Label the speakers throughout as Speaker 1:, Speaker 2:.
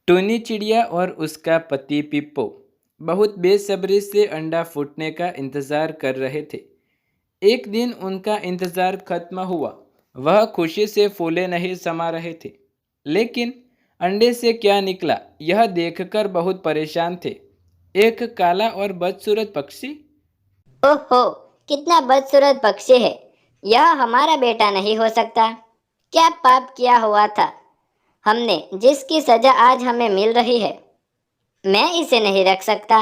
Speaker 1: टूनी चिड़िया और उसका पति पिप्पो बहुत बेसब्री से अंडा फूटने का इंतजार कर रहे थे। एक दिन उनका इंतजार खत्म हुआ। वह खुशी से फूले नहीं समा रहे थे, लेकिन अंडे से क्या निकला यह देखकर बहुत परेशान थे। एक काला और बदसूरत पक्षी।
Speaker 2: ओहो, कितना बदसूरत पक्षी है। यह हमारा बेटा नहीं हो सकता। क्या पाप किया हुआ था हमने जिसकी सजा आज हमें मिल रही है। मैं इसे नहीं रख सकता।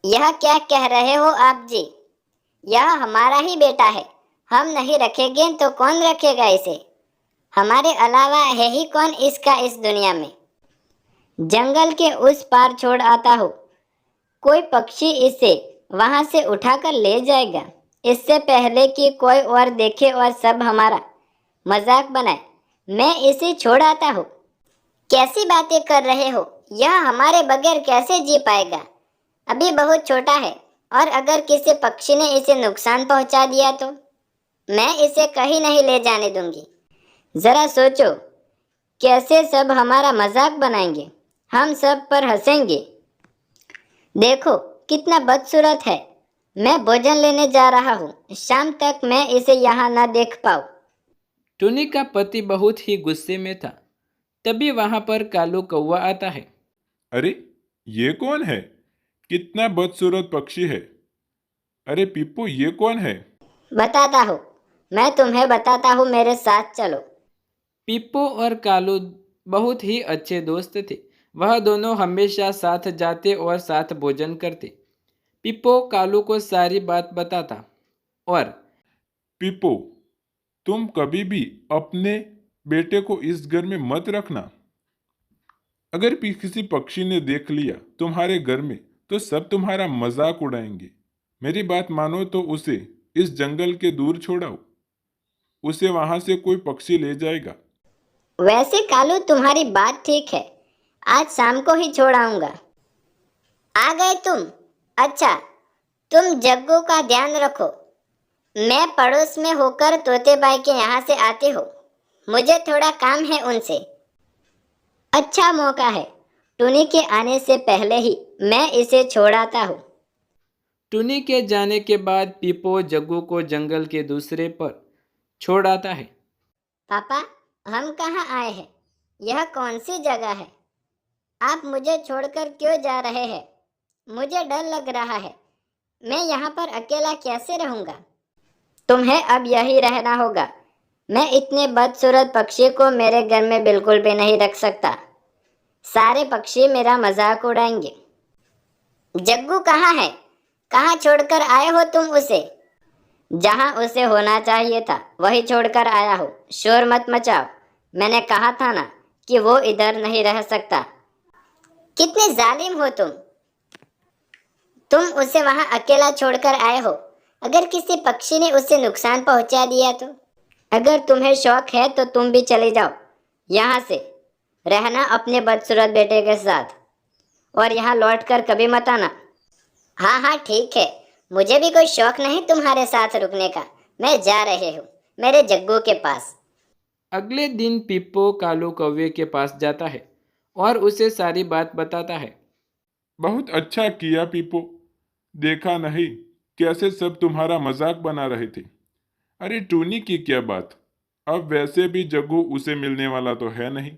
Speaker 2: यह क्या कह रहे हो आप जी? यह हमारा ही बेटा है। हम नहीं रखेंगे तो कौन रखेगा इसे? हमारे अलावा है ही कौन इसका इस दुनिया में। जंगल के उस पार छोड़ आता हो। कोई पक्षी इसे वहां से उठाकर ले जाएगा, इससे पहले कि कोई और देखे और सब हमारा मजाक बनाए। मैं इसे छोड़ आता हूँ। कैसी बातें कर रहे हो? यह हमारे बगैर कैसे जी पाएगा? अभी बहुत छोटा है, और अगर किसी पक्षी ने इसे नुकसान पहुंचा दिया तो मैं इसे कहीं नहीं ले जाने दूंगी। जरा सोचो, कैसे सब हमारा मजाक बनाएंगे। हम सब पर हंसेंगे। देखो कितना बदसूरत है। मैं भोजन लेने जा रहा हूँ। शाम तक मैं इसे यहाँ न देख पाऊँ।
Speaker 1: टूनी का पति बहुत ही गुस्से में था। तभी वहां पर कालू कौवा आता है।
Speaker 3: अरे, ये कौन है? कितना बदसूरत पक्षी है। अरे पिप्पू, ये कौन है?
Speaker 2: बताता हूँ। मैं तुम्हें बताता हूँ, मेरे साथ चलो।
Speaker 1: पिप्पो और कालू बहुत ही अच्छे दोस्त थे। वह दोनों हमेशा साथ जाते और साथ भोजन करते। पिप्पो कालू को सारी बात बताता और
Speaker 3: पिप्पू, तुम कभी भी अपने बेटे को इस घर में मत रखना। अगर किसी पक्षी ने देख लिया तुम्हारे घर में तो सब तुम्हारा मजाक उड़ाएंगे। मेरी बात मानो तो उसे इस जंगल के दूर छोड़ाओ। उसे वहां से कोई पक्षी ले जाएगा।
Speaker 2: वैसे कालू, तुम्हारी बात ठीक है। आज शाम को ही छोड़ आऊंगा। आ गए तुम? अच्छा, तुम जग्गू का ध्यान रखो। मैं पड़ोस में होकर तोते बाई के यहाँ से आती हूँ। मुझे थोड़ा काम है उनसे। अच्छा मौका है। टूनी के आने से पहले ही मैं इसे छोड़ आता हूँ।
Speaker 1: टुनी के जाने के बाद पिप्पो जग्गू को जंगल के दूसरे पर छोड़ आता है।
Speaker 2: पापा, हम कहाँ आए हैं? यह कौन सी जगह है? आप मुझे छोड़कर क्यों जा रहे हैं? मुझे डर लग रहा है। मैं यहाँ पर अकेला कैसे रहूँगा? तुम्हें अब यही रहना होगा। मैं इतने बदसूरत पक्षी को मेरे घर में बिल्कुल भी नहीं रख सकता। सारे पक्षी मेरा मजाक उड़ाएंगे। जग्गू कहाँ है? कहाँ छोड़कर आए हो तुम उसे? जहाँ उसे होना चाहिए था वही छोड़कर आया हो। शोर मत मचाओ। मैंने कहा था ना कि वो इधर नहीं रह सकता। कितने जालिम हो तुम। तुम उसे वहां अकेला छोड़कर आए हो। अगर किसी पक्षी ने उसे नुकसान पहुंचा दिया तो? अगर तुम्हें शौक है तो तुम भी चले जाओ यहाँ से। रहना अपने बदसूरत बेटे के साथ, और यहाँ लौटकर कभी मत आना। हाँ हाँ ठीक है। मुझे भी कोई शौक नहीं तुम्हारे साथ रुकने का। मैं जा रही हूँ मेरे जग्गू के पास।
Speaker 1: अगले दिन पिप्पो कालू कौवे के पास जाता है और उसे सारी बात बताता है।
Speaker 3: बहुत अच्छा किया पिप्पू। देखा नहीं कैसे सब तुम्हारा मजाक बना रहे थे। अरे टूनी की क्या बात। अब वैसे भी जग्गू उसे मिलने वाला तो है नहीं,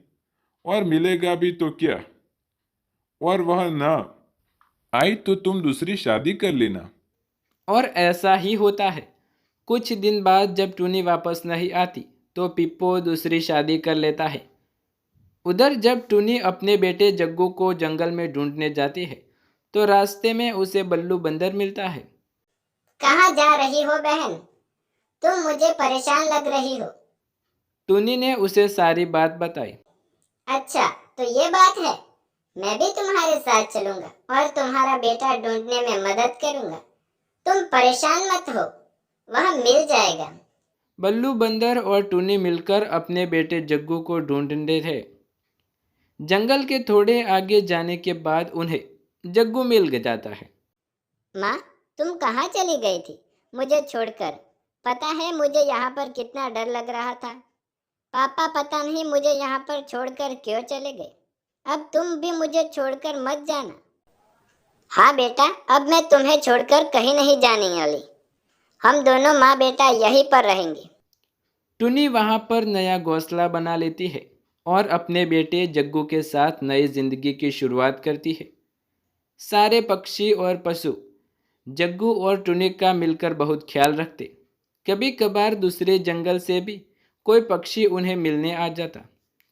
Speaker 3: और मिलेगा भी तो क्या। और वह ना आई तो तुम दूसरी शादी कर लेना।
Speaker 1: और ऐसा ही होता है। कुछ दिन बाद जब टूनी वापस नहीं आती तो पिप्पो दूसरी शादी कर लेता है। उधर जब टूनी अपने बेटे जग्गू को जंगल में ढूंढने जाती है तो रास्ते में उसे बल्लू बंदर मिलता है।
Speaker 2: कहाँ जा रही हो बहन? तुम मुझे परेशान लग रही हो।
Speaker 1: टूनी ने उसे सारी बात बताई।
Speaker 2: अच्छा, तो ये बात है। मैं भी तुम्हारे साथ चलूंगा और तुम्हारा बेटा ढूंढने में मदद करूंगा। तुम परेशान मत हो, वह मिल जाएगा।
Speaker 1: बल्लू बंदर और टूनी मिलकर अपने बेटे जग्गू को ढूंढते थे। जंगल के थोड़े आगे जाने के बाद उन्हें जग्गू मिल जाता है।
Speaker 2: माँ, तुम कहाँ चली गई थी मुझे छोड़कर? पता है मुझे यहाँ पर कितना डर लग रहा था। पापा पता नहीं मुझे यहाँ पर छोड़कर क्यों चले गए। अब तुम भी मुझे छोड़कर मत जाना। हाँ बेटा, अब मैं तुम्हें छोड़कर कहीं नहीं जाने वाली। हम दोनों माँ बेटा यहीं पर रहेंगे।
Speaker 1: टुनी वहाँ पर नया घोंसला बना लेती है और अपने बेटे जग्गू के साथ नई जिंदगी की शुरुआत करती है। सारे पक्षी और पशु जग्गू और टुनी का मिलकर बहुत ख्याल रखते। कभी कभार दूसरे जंगल से भी कोई पक्षी उन्हें मिलने आ जाता।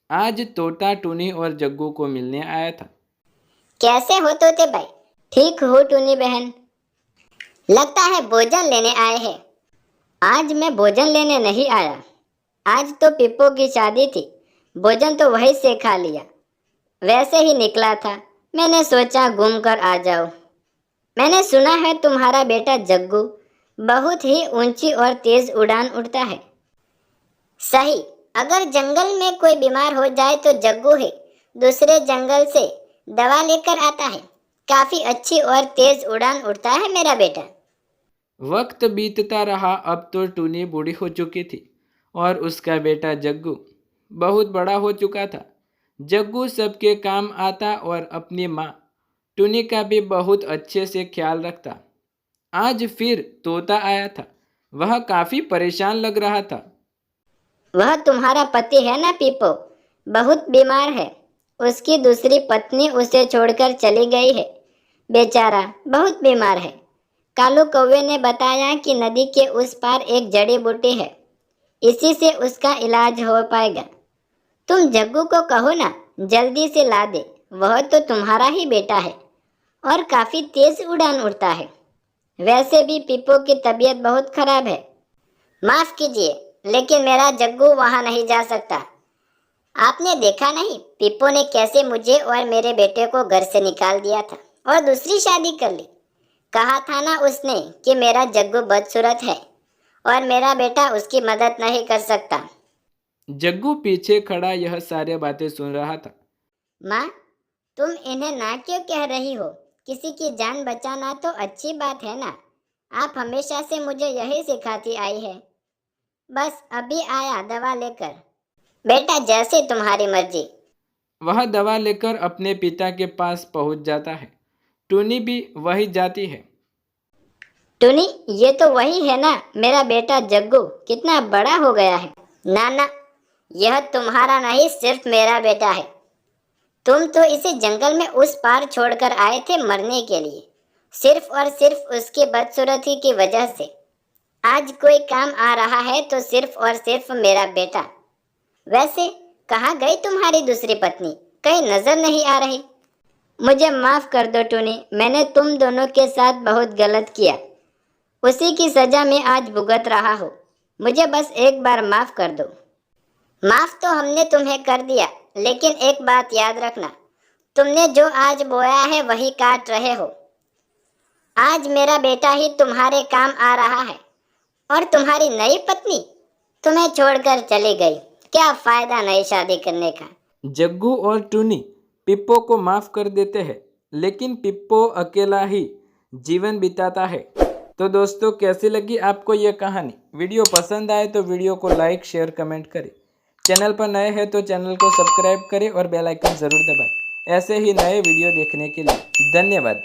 Speaker 1: आज तोता टुनी और जग्गू को मिलने आया था।
Speaker 2: कैसे हो तोते भाई? ठीक हो टुनी बहन? लगता है भोजन लेने आए हैं। आज मैं भोजन लेने नहीं आया। आज तो पिप्पो की शादी थी। भोजन तो वहीं से खा लिया। वैसे ही निकला था, मैंने सोचा घूम कर आ जाओ। मैंने सुना है तुम्हारा बेटा जग्गू बहुत ही ऊंची और तेज उड़ान उड़ता है। सही, अगर जंगल में कोई बीमार हो जाए तो जग्गू है दूसरे जंगल से दवा लेकर आता है। काफी अच्छी और तेज उड़ान उड़ता है मेरा बेटा।
Speaker 1: वक्त बीतता रहा। अब तो टुनी बूढ़ी हो चुकी थी और उसका बेटा जग्गू बहुत बड़ा हो चुका था। जग्गू सबके काम आता और अपनी माँ टुनी का भी बहुत अच्छे से ख्याल रखता। आज फिर तोता आया था। वह काफी परेशान लग रहा था।
Speaker 2: वह तुम्हारा पति है ना पिप्पो? बहुत बीमार है। उसकी दूसरी पत्नी उसे छोड़कर चली गई है। बेचारा बहुत बीमार है। कालू कौवे ने बताया कि नदी के उस पार एक जड़ी बूटी है, इसी से उसका इलाज हो पाएगा। तुम जग्गू को कहो ना जल्दी से ला दे। वह तो तुम्हारा ही बेटा है और काफी तेज उड़ान उड़ता है। वैसे भी पिप्पो की तबीयत बहुत खराब है। माफ कीजिए, लेकिन मेरा जग्गू वहां नहीं जा सकता। आपने देखा नहीं पिप्पो ने कैसे मुझे और मेरे बेटे को घर से निकाल दिया था और दूसरी शादी कर ली। कहा था ना उसने कि मेरा जग्गू बदसूरत है और मेरा बेटा उसकी मदद नहीं कर सकता।
Speaker 1: जग्गू पीछे खड़ा यह सारी बातें सुन रहा था।
Speaker 2: माँ, तुम इन्हें ना क्यों कह रही हो? किसी की जान बचाना तो अच्छी बात है ना। आप हमेशा से मुझे यही सिखाती आई है। बस अभी आया दवा लेकर। बेटा जैसे तुम्हारी मर्जी।
Speaker 1: वह दवा लेकर अपने पिता के पास पहुंच जाता है। टुनी भी वही जाती है।
Speaker 2: टुनी, ये तो वही है ना मेरा बेटा जग्गू? कितना बड़ा हो गया है। ना ना, यह तुम्हारा नहीं सिर्फ मेरा बेटा है। तुम तो इसे जंगल में उस पार छोड़कर आए थे मरने के लिए, सिर्फ और सिर्फ उसकी बदसूरती की वजह से। आज कोई काम आ रहा है तो सिर्फ और सिर्फ मेरा बेटा। वैसे कहाँ गई तुम्हारी दूसरी पत्नी? कहीं नजर नहीं आ रही। मुझे माफ कर दो टुनी, मैंने तुम दोनों के साथ बहुत गलत किया। उसी की सजा मैं आज भुगत रहा हूँ। मुझे बस एक बार माफ कर दो। माफ तो हमने तुम्हें कर दिया, लेकिन एक बात याद रखना, तुमने जो आज बोया है वही काट रहे हो। आज मेरा बेटा ही तुम्हारे काम आ रहा है और तुम्हारी नई पत्नी तुम्हें छोड़कर चली गई। क्या फायदा नई शादी करने का।
Speaker 1: जग्गू और टुनी पिप्पो को माफ कर देते हैं, लेकिन पिप्पो अकेला ही जीवन बिताता है। तो दोस्तों, कैसी लगी आपको यह कहानी? वीडियो पसंद आए तो वीडियो को लाइक शेयर कमेंट करें। चैनल पर नए हैं तो चैनल को सब्सक्राइब करें और बेल आइकन ज़रूर दबाएं। ऐसे ही नए वीडियो देखने के लिए धन्यवाद।